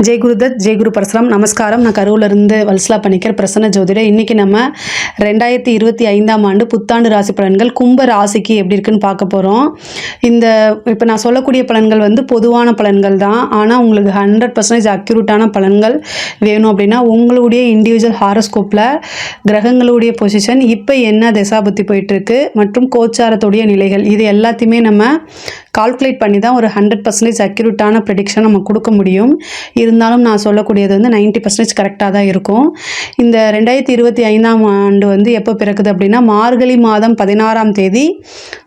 ஜெய் குருதத், ஜெய் குரு பரசுராம். நமஸ்காரம். நான் கரூரிலிருந்து வல்சலா பண்ணிக்கிற பிரசன்ன ஜோதிடர். இன்றைக்கி நம்ம 2025ஆம் ஆண்டு புத்தாண்டு ராசி பலன்கள் கும்ப ராசிக்கு எப்படி இருக்குன்னு பார்க்க போகிறோம். இப்போ நான் சொல்லக்கூடிய பலன்கள் பொதுவான பலன்கள் தான். ஆனால் உங்களுக்கு 100% அக்யூரேட்டான பலன்கள் வேணும் அப்படின்னா உங்களுடைய இண்டிவிஜுவல் ஹாரோஸ்கோப்பில் கிரகங்களுடைய பொசிஷன் இப்போ என்ன திசாபுத்தி போயிட்டுருக்கு மற்றும் கோச்சாரத்துடைய நிலைகள் இது எல்லாத்தையுமே நம்ம கால்குலேட் பண்ணி தான் ஒரு 100% அக்யூரேட்டான ப்ரெடிக்ஷன் நம்ம கொடுக்க முடியும். இருந்தாலும் நான் சொல்லக்கூடியது 90% கரெக்டாக தான் இருக்கும். இந்த 2025ஆம் ஆண்டு எப்போ பிறக்குது அப்படின்னா மார்கழி மாதம் 16ஆம் தேதி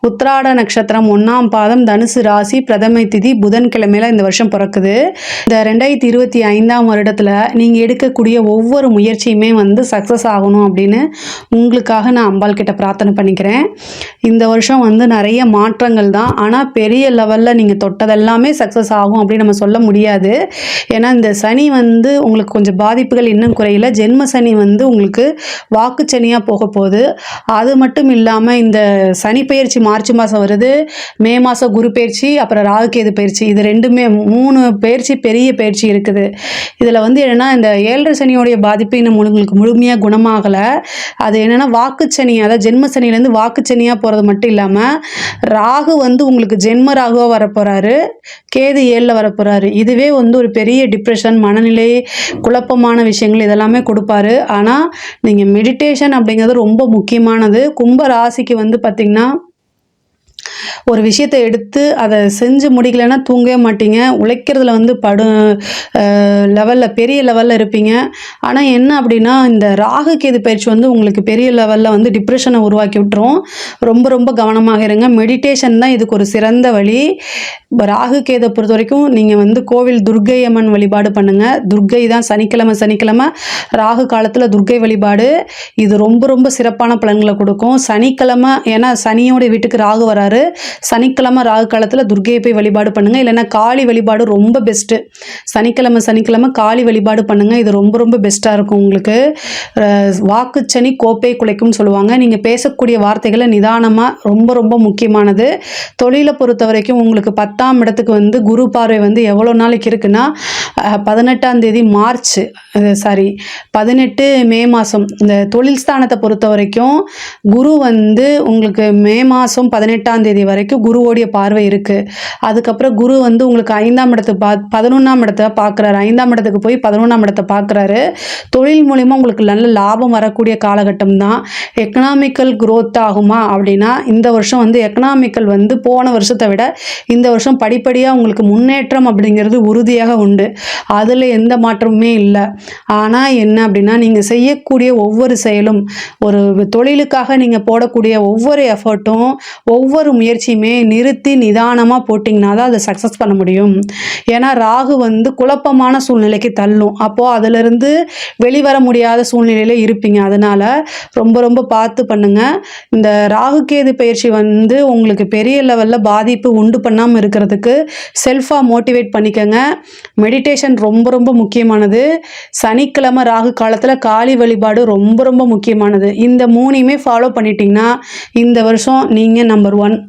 உத்திராட நட்சத்திரம் 1ஆம் பாதம் தனுசு ராசி பிரதமை திதி புதன்கிழமையில இந்த வருஷம் பிறக்குது. இந்த 2025ஆம் வருடத்தில் நீங்கள் எடுக்கக்கூடிய ஒவ்வொரு முயற்சியுமே சக்ஸஸ் ஆகணும் அப்படின்னு உங்களுக்காக நான் அம்பாள் கிட்ட பிரார்த்தனை பண்ணிக்கிறேன். இந்த வருஷம் நிறைய மாற்றங்கள் தான். ஆனால் பெரிய லெவலில் நீங்கள் தொட்டதெல்லாமே சக்ஸஸ் ஆகும் அப்படின்னு நம்ம சொல்ல முடியாது. ஏன்னா இந்த சனி உங்களுக்கு கொஞ்சம் பாதிப்புகள் இன்னும் குறையில. ஜென்ம சனி உங்களுக்கு வாக்கு சனியாக போக போகுது. அது மட்டும் இல்லாமல் இந்த சனி பயிற்சி மார்ச் மாதம் வருது, மே மாதம் குரு பயிற்சி, அப்புறம் ராகுகேது பயிற்சி, இது ரெண்டுமே 3 பயிற்சி பெரிய பயிற்சி இருக்குது. இதில் என்னென்னா இந்த 7.5 சனியோடைய பாதிப்பு இன்னும் உங்களுக்கு முழுமையாக குணமாகலை. அது என்னென்னா வாக்குச்சனி, அதாவது ஜென்ம சனிலேருந்து வாக்குச்சனியாக போகிறது மட்டும் இல்லாமல் ராகு உங்களுக்கு ஜென்ம ராகுவாக வரப்போகிறாரு, கேது 7ல் வரப்போகிறாரு. இதுவே ஒரு பெரிய டிப்ரெஷன், மனநிலை, குழப்பமான விஷயங்கள் இதெல்லாமே கொடுப்பாரு. ஆனால் நீங்கள் மெடிடேஷன் அப்படிங்கிறது ரொம்ப முக்கியமானது. கும்ப ராசிக்கு பார்த்திங்கன்னா ஒரு விஷயத்தை எடுத்து அதை செஞ்சு முடிக்கலைன்னா தூங்கவே மாட்டீங்க. உழைக்கிறதுல லெவலில் பெரிய லெவலில் இருப்பீங்க. ஆனால் என்ன அப்படின்னா இந்த ராகு கேது பயிற்சி உங்களுக்கு பெரிய லெவலில் டிப்ரெஷனை உருவாக்கி விட்டுரும். ரொம்ப ரொம்ப கவனமாக இருங்க. மெடிடேஷன் தான் இதுக்கு ஒரு சிறந்த வழி. ராகு கேதை பொறுத்த வரைக்கும் நீங்கள் கோவில் துர்க்கை அம்மன் வழிபாடு பண்ணுங்கள். துர்க்கை தான் சனிக்கிழமை ராகு காலத்தில் துர்க்கை வழிபாடு இது ரொம்ப ரொம்ப சிறப்பான பலன்களை கொடுக்கும். சனிக்கிழமை, ஏன்னா சனியோட வீட்டுக்கு ராகு வராரு, சனிக்கிழமை ராகு காலத்தில் துர்க்கையை போய் வழிபாடு பண்ணுங்கள். இல்லைன்னா காளி வழிபாடு ரொம்ப பெஸ்ட்டு. சனிக்கிழமை காளி வழிபாடு பண்ணுங்கள். இது ரொம்ப ரொம்ப பெஸ்ட்டாக இருக்கும். உங்களுக்கு வாக்குச்சனி கோப்பை குலைக்கும்னு சொல்லுவாங்க. நீங்கள் பேசக்கூடிய வார்த்தைகளை நிதானமாக, ரொம்ப ரொம்ப முக்கியமானது. தொழிலை பொறுத்த வரைக்கும் உங்களுக்கு 10ஆம் இடத்துக்கு குரு பார்வை எவ்வளோ நாளைக்கு இருக்குன்னா 18ஆம் தேதி மார்ச், 18 மே மாதம். இந்த தொழில் ஸ்தானத்தை பொறுத்த வரைக்கும் குரு உங்களுக்கு மே மாதம் 18ஆம் தேதி வரைக்கும் குருவோடைய பார்வை இருக்குது. அதுக்கப்புறம் குரு உங்களுக்கு 5ஆம் இடத்தை 11ஆம் இடத்தை பார்க்குறாரு. 5ஆம் இடத்துக்கு போய் 11ஆம் இடத்தை பார்க்குறாரு. தொழில் மூலிமா உங்களுக்கு நல்ல லாபம் வரக்கூடிய காலகட்டம் தான். எக்கனாமிக்கல் க்ரோத் ஆகுமா அப்படின்னா இந்த வருஷம் எக்கனாமிக்கல் போன வருஷத்தை விட இந்த வருஷம் படிப்படியாக உங்களுக்கு முன்னேற்றம் அப்படிங்கிறது உறுதியாக உண்டு. அதில் எந்த மாற்றமுமே இல்லை. ஆனால் என்ன அப்படின்னா நீங்கள் செய்யக்கூடிய ஒவ்வொரு செயலும், ஒரு தொழிலுக்காக நீங்கள் போடக்கூடிய ஒவ்வொரு எஃபர்ட்டும், ஒவ்வொரு முயற்சியுமே நிறுத்தி நிதானமாக போட்டிங்கன்னா தான் அதை சக்ஸஸ் பண்ண முடியும். ஏன்னா ராகு குழப்பமான சூழ்நிலைக்கு தள்ளும். அப்போது அதிலிருந்து வெளிவர முடியாத சூழ்நிலையில் இருப்பீங்க. அதனால் ரொம்ப ரொம்ப பார்த்து பண்ணுங்கள். இந்த ராகு கேது பயிற்சி உங்களுக்கு பெரிய லெவலில் பாதிப்பு உண்டு பண்ணாமல் இருக்கிறதுக்கு செல்ஃபாக மோட்டிவேட் பண்ணிக்கங்க. மெடிடேஷன் ரொம்ப ரொம்ப முக்கியமானது. சனிக்கிழமை ராகு காலத்தில் காளி வழிபாடு ரொம்ப ரொம்ப முக்கியமானது. இந்த 3யுமே ஃபாலோ பண்ணிட்டீங்கன்னா இந்த வருஷம் நீங்கள் நம்பர் 1.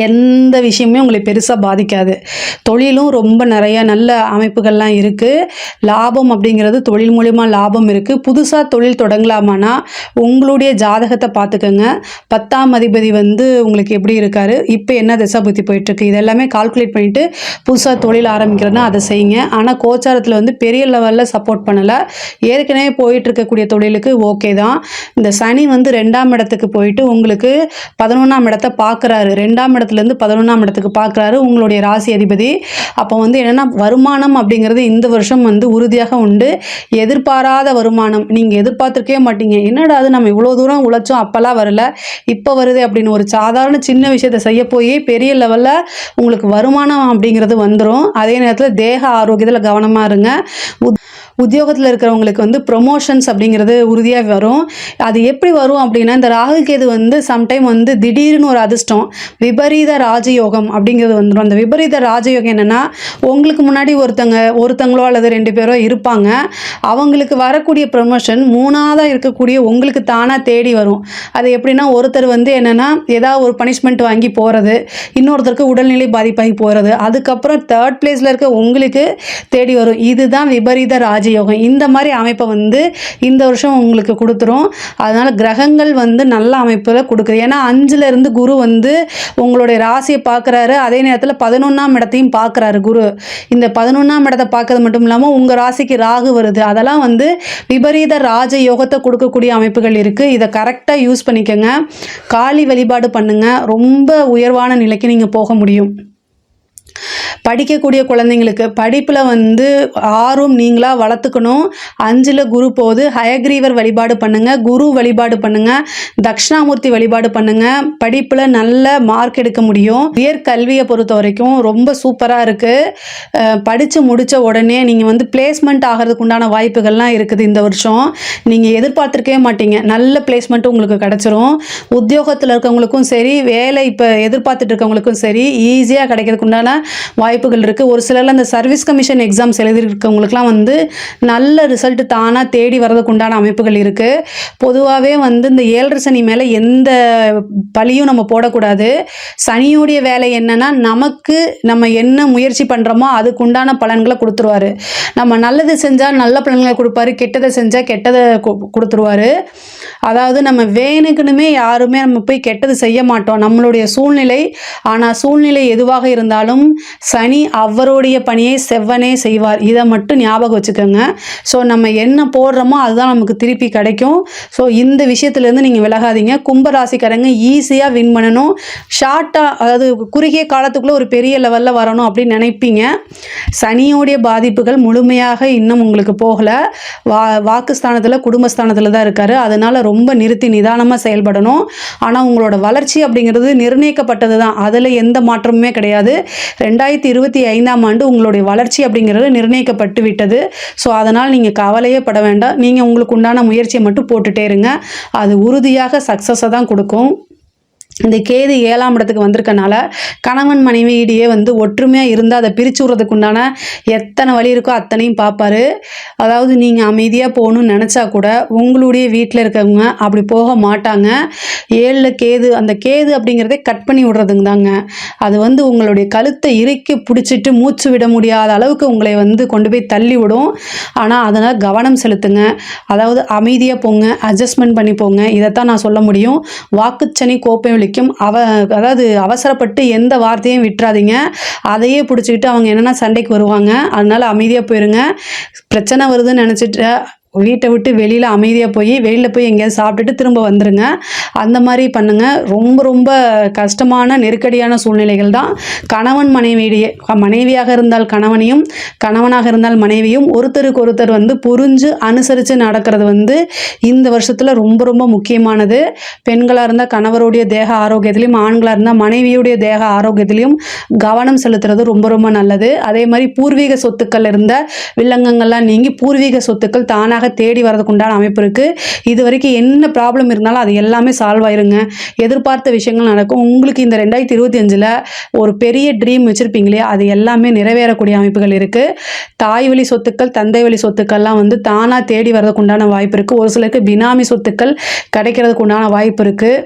எந்த விஷயமே உங்களை பெருசாக பாதிக்காது. தொழிலும் ரொம்ப நிறைய நல்ல அமைப்புகள்லாம் இருக்குது. லாபம் அப்படிங்கிறது தொழில் மூலிமா லாபம் இருக்குது. புதுசாக தொழில் தொடங்கலாமான்னா உங்களுடைய ஜாதகத்தை பார்த்துக்கோங்க. 10ஆம் அதிபதி உங்களுக்கு எப்படி இருக்காரு, இப்போ என்ன திசாபுத்தி போயிட்டுருக்கு, இதெல்லாமே கால்குலேட் பண்ணிவிட்டு புதுசாக தொழில் ஆரம்பிக்கிறதுனா அதை செய்யுங்க. ஆனால் கோச்சாரத்தில் பெரிய லெவலில் சப்போர்ட் பண்ணலை. ஏற்கனவே போயிட்டுருக்கக்கூடிய தொழிலுக்கு ஓகே தான். இந்த சனி 2ஆம் இடத்துக்கு போயிட்டு உங்களுக்கு 11ஆம் இடத்தை பார்க்குறாரு. 2ஆம் இடத்துலேருந்து 11ஆம் இடத்துக்கு பார்க்குறாரு உங்களுடைய ராசி அதிபதி. அப்போ என்னென்னா வருமானம் அப்படிங்கிறது இந்த வருஷம் உறுதியாக உண்டு. எதிர்பாராத வருமானம் நீங்கள் எதிர்பார்த்துருக்கவே மாட்டீங்க. என்னடா அது நம்ம இவ்வளோ தூரம் உழைச்சோம் அப்போல்லாம் வரல, இப்போ வருது அப்படின்னு ஒரு சாதாரண சின்ன விஷயத்தை செய்ய போய் பெரிய லெவலில் உங்களுக்கு வருமானம் அப்படிங்கிறது வந்துடும். அதே நேரத்தில் தேக ஆரோக்கியத்தில் கவனமாக இருங்க. உத்தியோகத்தில் இருக்கிறவங்களுக்கு வந்து ப்ரொமோஷன்ஸ் அப்படிங்கிறது உறுதியாக வரும். அது எப்படி வரும் அப்படின்னா, இந்த ராகு கேது வந்து சம்டைம் வந்து திடீர்னு ஒரு அதிர்ஷ்டம் விபரீத ராஜயோகம் அப்படிங்கிறது வந்துடும். அந்த விபரீத ராஜயோகம் என்னென்னா, உங்களுக்கு முன்னாடி ஒருத்தங்களோ அல்லது 2 பேரோ இருப்பாங்க. அவங்களுக்கு வரக்கூடிய ப்ரொமோஷன் 3ஆவதாக இருக்கக்கூடிய உங்களுக்கு தானாக தேடி வரும். அது எப்படின்னா, ஒருத்தர் வந்து என்னென்னா ஏதாவது ஒரு பனிஷ்மெண்ட் வாங்கி போகிறது, இன்னொருத்தருக்கு உடல்நிலை பாதிப்பாகி போகிறது, அதுக்கப்புறம் 3rd பிளேஸில் இருக்க உங்களுக்கு தேடி வரும். இதுதான் விபரீத ராஜயோகம். இந்த மாதிரி அமைப்பை வந்து இந்த வருஷம் உங்களுக்கு கொடுத்துரும். அதனால் கிரகங்கள் வந்து நல்ல அமைப்பில் கொடுக்குது. ஏன்னா 5ல் இருந்து குரு வந்து உங்களுடைய ராசியை பார்க்குறாரு, அதே நேரத்தில் 11ஆம் இடத்தையும் பார்க்குறாரு குரு. இந்த 11ஆம் இடத்தை பார்க்கறது மட்டும் இல்லாமல் உங்கள் ராசிக்கு ராகு வருது. அதெல்லாம் வந்து விபரீத ராஜயோகத்தை கொடுக்கக்கூடிய அமைப்புகள் இருக்குது. இதை கரெக்டாக யூஸ் பண்ணிக்கோங்க. காளி வழிபாடு பண்ணுங்க, ரொம்ப உயர்வான நிலைக்கு நீங்கள் போக முடியும். படிக்கக்கூடிய குழந்தைங்களுக்கு படிப்பில் வந்து ஆர்வம் நீங்களாக வளர்த்துக்கணும். 5ல் குரு போகுது. ஹயக்ரீவர் வழிபாடு பண்ணுங்கள், குரு வழிபாடு பண்ணுங்கள், தட்சிணாமூர்த்தி வழிபாடு பண்ணுங்கள். படிப்பில் நல்ல மார்க் எடுக்க முடியும். உயர்கல்வியை பொறுத்த வரைக்கும் ரொம்ப சூப்பராக இருக்குது. படித்து முடித்த உடனே நீங்கள் வந்து பிளேஸ்மெண்ட் ஆகிறதுக்கு உண்டான வாய்ப்புகள்லாம் இருக்குது. இந்த வருஷம் நீங்கள் எதிர்பார்த்துருக்கவே மாட்டீங்க, நல்ல பிளேஸ்மெண்ட்டும் உங்களுக்கு கிடச்சிரும். உத்தியோகத்தில் இருக்கவங்களுக்கும் சரி, வேலை இப்போ எதிர்பார்த்துட்டு இருக்கவங்களுக்கும் சரி, ஈஸியாக கிடைக்கிறதுக்கு உண்டான வாய்ப்புகள் இருக்குது. ஒரு சிலர் அந்த சர்வீஸ் கமிஷன் எக்ஸாம்ஸ் எழுதியிருக்கவங்களுக்குலாம் வந்து நல்ல ரிசல்ட் தானாக தேடி வரதுக்கு உண்டான அமைப்புகள் இருக்குது. பொதுவாகவே வந்து இந்த 7.5 சனி மேலே எந்த பழியும் நம்ம போடக்கூடாது. சனியுடைய வேலை என்னன்னா, நம்ம என்ன முயற்சி பண்ணுறோமோ அதுக்கு உண்டான பலன்களை கொடுத்துருவாரு. நம்ம நல்லது செஞ்சால் நல்ல பலன்களை கொடுப்பாரு, கெட்டதை செஞ்சால் கெட்டதை கொடுத்துருவாரு. அதாவது நம்ம வேணுக்குனுமே யாருமே நம்ம போய் கெட்டது செய்ய மாட்டோம், நம்மளுடைய சூழ்நிலை. ஆனால் சூழ்நிலை எதுவாக இருந்தாலும் சனி அவருடைய பணியை செவ்வனே செய்வார். இதை மட்டும் ஞாபகம் வச்சுக்கோங்க. ஸோ நம்ம என்ன போடுறோமோ அதுதான் நமக்கு திருப்பி கிடைக்கும். ஸோ இந்த விஷயத்துலேருந்து நீங்கள் விலகாதீங்க. கும்பராசிக்காரங்க ஈஸியாக வின் பண்ணணும். ஷார்ட்டாக, அதாவது குறுகிய காலத்துக்குள்ளே ஒரு பெரிய லெவலில் வரணும் அப்படின்னு நினைப்பீங்க. சனியோடைய பாதிப்புகள் முழுமையாக இன்னும் உங்களுக்கு போகலை. வாக்குஸ்தானத்தில் குடும்பஸ்தானத்தில் தான் இருக்கார். அதனால் ரொம்ப நிறுத்தி நிதானமாக செயல்படணும். ஆனால் உங்களோட வளர்ச்சி அப்படிங்கிறது நிர்ணயிக்கப்பட்டது தான், அதில் எந்த மாற்றமுமே கிடையாது. 2025ஆம் ஆண்டு உங்களுடைய வளர்ச்சி அப்படிங்கிறது நிர்ணயிக்கப்பட்டு விட்டது. ஸோ அதனால் நீங்கள் கவலையே பட வேண்டாம். நீங்கள் உங்களுக்கு உண்டான முயற்சியை மட்டும் போட்டுட்டே இருங்க. அது உறுதியாக சக்ஸஸை தான் கொடுக்கும். இந்த கேது 7ஆம் இடத்துக்கு வந்திருக்கனால கணவன் மனைவியிடையே வந்து ஒற்றுமையாக இருந்தால் அதை பிரித்து விடுறதுக்கு உண்டான எத்தனை வழி இருக்கோ அத்தனையும் பார்ப்பாரு. அதாவது நீங்கள் அமைதியாக போகணும்னு நினச்சா கூட உங்களுடைய வீட்டில் இருக்கவங்க அப்படி போக மாட்டாங்க. 7ல் கேது, அந்த கேது அப்படிங்கிறதே கட் பண்ணி விடுறதுங்க தாங்க. அது வந்து உங்களுடைய கழுத்தை இறுக்கி பிடிச்சிட்டு மூச்சு விட முடியாத அளவுக்கு உங்களை வந்து கொண்டு போய் தள்ளி விடும். ஆனால் அதனால் கவனம் செலுத்துங்க. அதாவது அமைதியாக போங்க, அட்ஜஸ்ட்மெண்ட் பண்ணி போங்க. இதைத்தான் நான் சொல்ல முடியும். வாக்குச்சனி கோப்பை அதாவது அவசரப்பட்டு எந்த வார்த்தையும் விட்டுறாதீங்க. அதையே பிடிச்சிக்கிட்டு அவங்க என்னென்னா சண்டைக்கு வருவாங்க. அதனால அமைதியாக போயிருங்க. பிரச்சனை வருதுன்னு நினச்சிட்டு வீட்டை விட்டு வெளியில் அமைதியாக வெளியில் போய் எங்கேயாவது சாப்பிட்டுட்டு திரும்ப வந்துடுங்க. அந்த மாதிரி பண்ணுங்கள். ரொம்ப ரொம்ப கஷ்டமான நெருக்கடியான சூழ்நிலைகள் தான். கணவன் மனைவியாக இருந்தால் கணவனையும், கணவனாக இருந்தால் மனைவியும் ஒருத்தருக்கு ஒருத்தர் வந்து புரிஞ்சு அனுசரித்து நடக்கிறது வந்து இந்த வருஷத்தில் ரொம்ப ரொம்ப முக்கியமானது. பெண்களாக இருந்தால் கணவருடைய தேக ஆரோக்கியத்திலையும், ஆண்களாக இருந்தால் மனைவியுடைய தேக ஆரோக்கியத்திலையும் கவனம் செலுத்துறது ரொம்ப ரொம்ப நல்லது. அதே மாதிரி பூர்வீக சொத்துக்கள் இருந்த வில்லங்கங்கள்லாம் நீங்கி பூர்வீக சொத்துக்கள் தானாக தேடி வரதுக்கு உண்டான அமைப்பு இருக்குது. இது வரைக்கும் என்ன ப்ராப்ளம் இருந்தாலும் அது எல்லாமே சால்வ் ஆயிருங்க. எதிர்பார்த்த விஷயங்கள் நடக்கும். உங்களுக்கு இந்த 2025ல் ஒரு பெரிய ட்ரீம் வச்சுருப்பீங்களே, அது எல்லாமே நிறைவேறக்கூடிய அமைப்புகள் இருக்குது. தாய் வழி சொத்துக்கள், தந்தை வழி சொத்துக்கள்லாம் வந்து தானாக தேடி வரதுக்கு உண்டான வாய்ப்பு இருக்குது. ஒரு சிலருக்கு பினாமி சொத்துக்கள் கிடைக்கிறதுக்கு உண்டான வாய்ப்பு இருக்குது.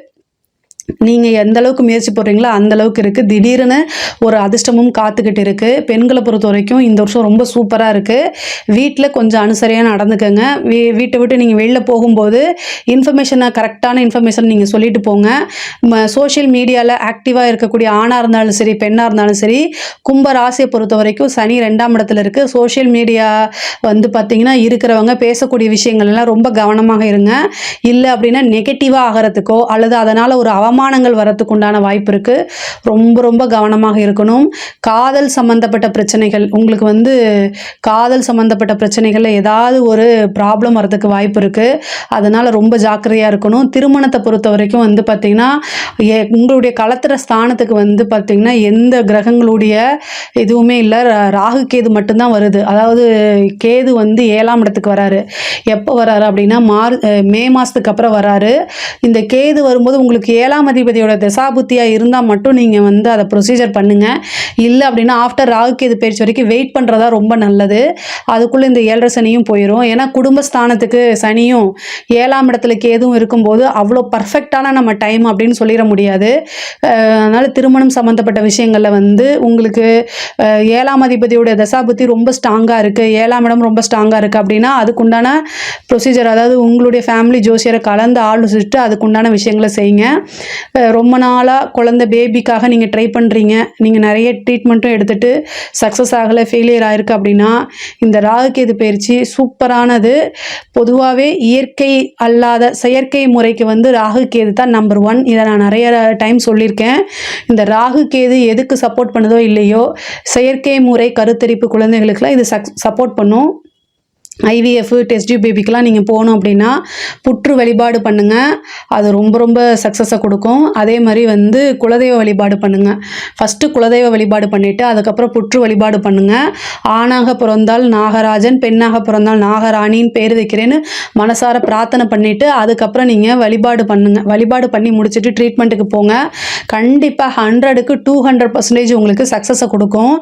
நீங்கள் எந்த அளவுக்கு முயற்சி போடுறீங்களோ அந்த அளவுக்கு இருக்குது. திடீர்னு ஒரு அதிர்ஷ்டமும் காத்துக்கிட்டு இருக்குது. பெண்களை பொறுத்த வரைக்கும் இந்த வருஷம் ரொம்ப சூப்பராக இருக்குது. வீட்டில் கொஞ்சம் அனுசரியாக நடந்துக்கங்க. வீட்டை விட்டு நீங்கள் வெளியில் போகும்போது கரெக்டான இன்ஃபர்மேஷன் நீங்கள் சொல்லிட்டு போங்க. சோஷியல் மீடியாவில் ஆக்டிவாக இருக்கக்கூடிய ஆணாக இருந்தாலும் சரி, பெண்ணாக இருந்தாலும் சரி, கும்ப ராசியை பொறுத்த வரைக்கும் சனி 2ஆம் இடத்துல இருக்குது. சோஷியல் மீடியா வந்து பார்த்திங்கன்னா இருக்கிறவங்க பேசக்கூடிய விஷயங்கள்லாம் ரொம்ப கவனமாக இருங்க. இல்லை அப்படின்னா நெகட்டிவாக ஆகிறதுக்கோ அல்லது அதனால் ஒரு அவமானம் அவமானங்கள் வரத்துக்கு உண்டான வாய்ப்பு இருக்குது. ரொம்ப ரொம்ப கவனமாக இருக்கணும். காதல் சம்மந்தப்பட்ட பிரச்சனைகள், உங்களுக்கு வந்து காதல் சம்மந்தப்பட்ட பிரச்சனைகளில் ஏதாவது ஒரு ப்ராப்ளம் வரதுக்கு வாய்ப்பு இருக்குது. அதனால் ரொம்ப ஜாக்கிரதையாக இருக்கணும். திருமணத்தை பொறுத்த வரைக்கும் வந்து பார்த்திங்கன்னா உங்களுடைய களத்திர ஸ்தானத்துக்கு வந்து பார்த்திங்கன்னா எந்த கிரகங்களுடைய எதுவுமே இல்லை. ராகு கேது மட்டும்தான் வருது. அதாவது கேது வந்து 7ஆம் இடத்துக்கு வராரு. எப்போ வராரு அப்படின்னா மே மாதத்துக்கு அப்புறம் வராரு. இந்த கேது வரும்போது உங்களுக்கு 7ஆம் அதிபதியோட தசாபுத்தியாக இருந்தால் மட்டும் நீங்கள் வந்து அதை ப்ரொசீஜர் பண்ணுங்கள். இல்லை அப்படின்னா ஆஃப்டர் ராகு கேது பயிற்சி வரைக்கும் வெயிட் பண்ணுறதா ரொம்ப நல்லது. அதுக்குள்ளே இந்த 7.5 சனியும் போயிடும். ஏன்னா குடும்பஸ்தானத்துக்கு சனியும் 7ஆம் இடத்துல கேதுவும் இருக்கும்போது அவ்வளோ பர்ஃபெக்டான நம்ம டைம் அப்படின்னு சொல்லிட முடியாது. அதனால் திருமணம் சம்மந்தப்பட்ட விஷயங்களில் வந்து உங்களுக்கு 7ஆம் அதிபதியோட தசாபுத்தி ரொம்ப ஸ்ட்ராங்காக இருக்குது, 7ஆம் இடம் ரொம்ப ஸ்ட்ராங்காக இருக்குது அப்படின்னா அதுக்குண்டான ப்ரொசீஜர், அதாவது உங்களுடைய ஃபேமிலி ஜோசியரை கலந்து ஆலோசிச்சுட்டு அதுக்குண்டான விஷயங்களை செய்யுங்க. ரொம்ப நாளாக குழந்தை பேபிக்காக நீங்கள் ட்ரை பண்ணுறீங்க, நீங்கள் நிறைய ட்ரீட்மெண்ட்டும் எடுத்துகிட்டு சக்ஸஸ் ஆகலை, ஃபெயிலியர் ஆகிருக்கு அப்படின்னா இந்த ராகுகேது பயிற்சி சூப்பரானது. பொதுவாகவே இயற்கை அல்லாத செயற்கை முறைக்கு வந்து ராகு கேது தான் நம்பர் 1. இதை நான் நிறைய டைம் சொல்லியிருக்கேன். இந்த ராகு கேது எதுக்கு சப்போர்ட் பண்ணுதோ இல்லையோ, செயற்கை முறை கருத்தரிப்பு குழந்தைகளுக்கெல்லாம் இது சப்போர்ட் பண்ணும். ஐவிஎஃப் டெஸ்ட் டியூப் பேபிக்கெலாம் நீங்கள் போகணும் அப்படின்னா புற்று வழிபாடு பண்ணுங்கள். அது ரொம்ப ரொம்ப சக்ஸஸை கொடுக்கும். அதே மாதிரி வந்து குலதெய்வ வழிபாடு பண்ணுங்கள். ஃபஸ்ட்டு குலதெய்வ வழிபாடு பண்ணிவிட்டு அதுக்கப்புறம் புற்று வழிபாடு பண்ணுங்கள். ஆணாக பிறந்தால் நாகராஜன், பெண்ணாக பிறந்தால் நாகராணின்னு பேர் வைக்கிறேன்னு மனசார பிரார்த்தனை பண்ணிவிட்டு அதுக்கப்புறம் நீங்கள் வழிபாடு பண்ணுங்கள். வழிபாடு பண்ணி முடிச்சுட்டு ட்ரீட்மெண்ட்டுக்கு போங்க. கண்டிப்பாக 100க்கு 200% உங்களுக்கு சக்ஸஸை கொடுக்கும்.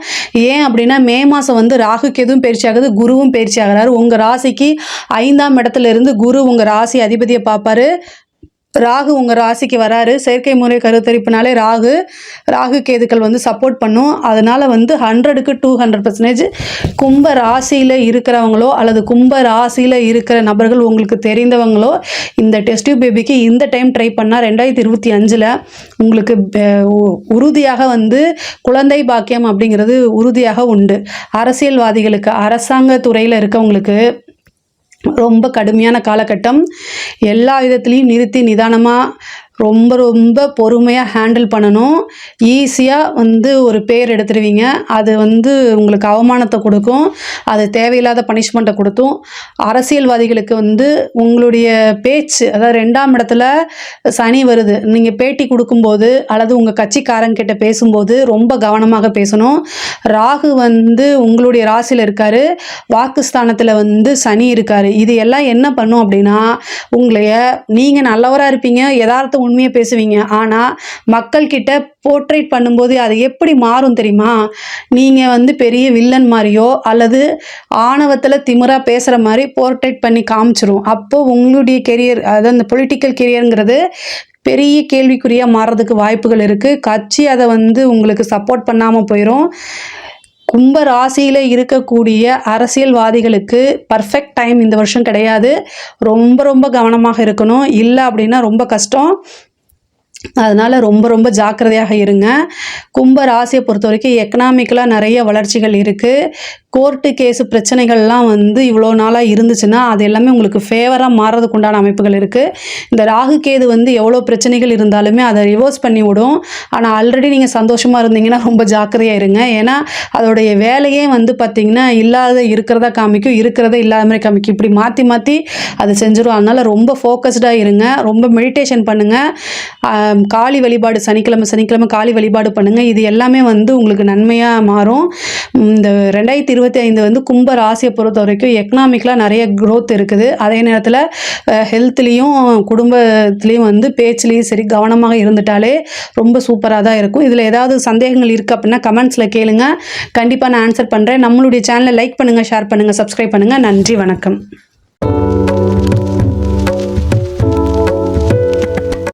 ஏன் அப்படின்னா மே மாதம் வந்து ராகு கேதுவும் பயிற்சி ஆகுது, குருவும் பயிற்சி ஆகிறாரு. உங்கள் ராசிக்கு 5ஆம் இடத்துல இருந்து குரு உங்கள் ராசி அதிபதியை பார்ப்பாரு. ராகு உங்கள் ராசிக்கு வராரு. செயற்கை முறை கருத்தரிப்புனாலே ராகு கேதுக்கள் வந்து சப்போர்ட் பண்ணும். அதனால் வந்து 100க்கு 200% கும்ப ராசியில் இருக்கிறவங்களோ அல்லது கும்ப ராசியில் இருக்கிற நபர்கள் உங்களுக்கு தெரிந்தவங்களோ இந்த டெஸ்ட் டியூப் பேபிக்கு இந்த டைம் ட்ரை பண்ணால் 2025 உங்களுக்கு உறுதியாக வந்து குழந்தை பாக்கியம் அப்படிங்கிறது உறுதியாக உண்டு. அரசியல்வாதிகளுக்கு, அரசாங்க துறையில் இருக்கவங்களுக்கு ரொம்ப கடுமையான காலகட்டம். எல்லா விதத்துலேயும் நிறுத்தி நிதானமாக ரொம்ப ரொம்ப பொறுமையாக ஹேண்டில் பண்ணணும். ஈஸியாக வந்து ஒரு பேர் எடுத்துருவீங்க. அது வந்து உங்களுக்கு அவமானத்தை கொடுக்கும், அது தேவையில்லாத பனிஷ்மெண்ட்டை கொடுத்தும். அரசியல்வாதிகளுக்கு வந்து உங்களுடைய பேச்சு, அதாவது 2ஆம் இடத்துல சனி வருது, நீங்கள் பேட்டி கொடுக்கும்போது அல்லது உங்கள் கட்சிக்காரங்கிட்ட பேசும்போது ரொம்ப கவனமாக பேசணும். ராகு வந்து உங்களுடைய ராசியில் இருக்கார், வாக்குஸ்தானத்தில் வந்து சனி இருக்கார். இது எல்லாம் என்ன பண்ணும் அப்படின்னா நீங்கள் நல்லவராக இருப்பீங்க, யதார்த்த உண்மையை பேசுவீங்க. ஆனால் மக்கள்கிட்ட போர்ட்ரேட் பண்ணும்போது அது எப்படி மாறும் தெரியுமா? நீங்கள் வந்து பெரிய வில்லன் மாதிரியோ அல்லது ஆணவத்தில் திமிரா பேசுகிற மாதிரி போர்ட்ரேட் பண்ணி காமிச்சிரும். அப்போது உங்களுடைய கெரியர், அதாவது அந்த பொலிட்டிக்கல் கெரியருங்கிறது பெரிய கேள்விக்குறியாக மாறுறதுக்கு வாய்ப்புகள் இருக்குது. கட்சி அதை வந்து உங்களுக்கு சப்போர்ட் பண்ணாமல் போயிடும். கும்ப ராசியில் இருக்கக்கூடிய அரசியல்வாதிகளுக்கு பர்ஃபெக்ட் டைம் இந்த வருஷம் கிடையாது. ரொம்ப ரொம்ப கவனமாக இருக்கணும். இல்லை அப்படின்னா ரொம்ப கஷ்டம். அதனால் ரொம்ப ரொம்ப ஜாக்கிரதையாக இருங்க. கும்ப ராசியை பொறுத்த வரைக்கும் எக்கனாமிக்கலாக நிறைய வளர்ச்சிகள் இருக்குது. கோர்ட்டு கேஸு பிரச்சனைகள்லாம் வந்து இவ்வளோ நாளாக இருந்துச்சுன்னா அது எல்லாமே உங்களுக்கு ஃபேவராக மாறுறதுக்கு உண்டான அமைப்புகள் இருக்குது. இந்த ராகு கேது வந்து எவ்வளோ பிரச்சனைகள் இருந்தாலுமே அதை ரிவர்ஸ் பண்ணி விடும். ஆனால் ஆல்ரெடி நீங்கள் சந்தோஷமாக இருந்தீங்கன்னா ரொம்ப ஜாக்கிரதையாக இருங்க. ஏன்னா அதோடைய வேலையே வந்து பார்த்திங்கன்னா இல்லாத இருக்கிறதா காமிக்கும், இருக்கிறத இல்லாத மாதிரி காமிக்கும். இப்படி மாற்றி மாற்றி அது செஞ்சிடும். அதனால் ரொம்ப ஃபோக்கஸ்டாக இருங்க. ரொம்ப மெடிடேஷன் பண்ணுங்கள். காளி வழிபாடு சனிக்கிழமை காளி வழிபாடு பண்ணுங்கள். இது எல்லாமே வந்து உங்களுக்கு நன்மையாக மாறும். இந்த 2025 வந்து கும்ப ராசியை பொறுத்த வரைக்கும் எக்கனாமிக்கலாக நிறைய க்ரோத் இருக்குது. அதே நேரத்தில் ஹெல்த்லேயும் குடும்பத்துலேயும் வந்து பேச்சுலேயும் சரி கவனமாக இருந்துட்டாலே ரொம்ப சூப்பராக தான் இருக்கும். இதில் ஏதாவது சந்தேகங்கள் இருக்குது அப்படின்னா கமெண்ட்ஸில் கேளுங்க, கண்டிப்பாக நான் ஆன்சர் பண்ணுறேன். நம்மளுடைய சேனலை லைக் பண்ணுங்கள், ஷேர் பண்ணுங்கள், சப்ஸ்கிரைப் பண்ணுங்கள். நன்றி, வணக்கம்.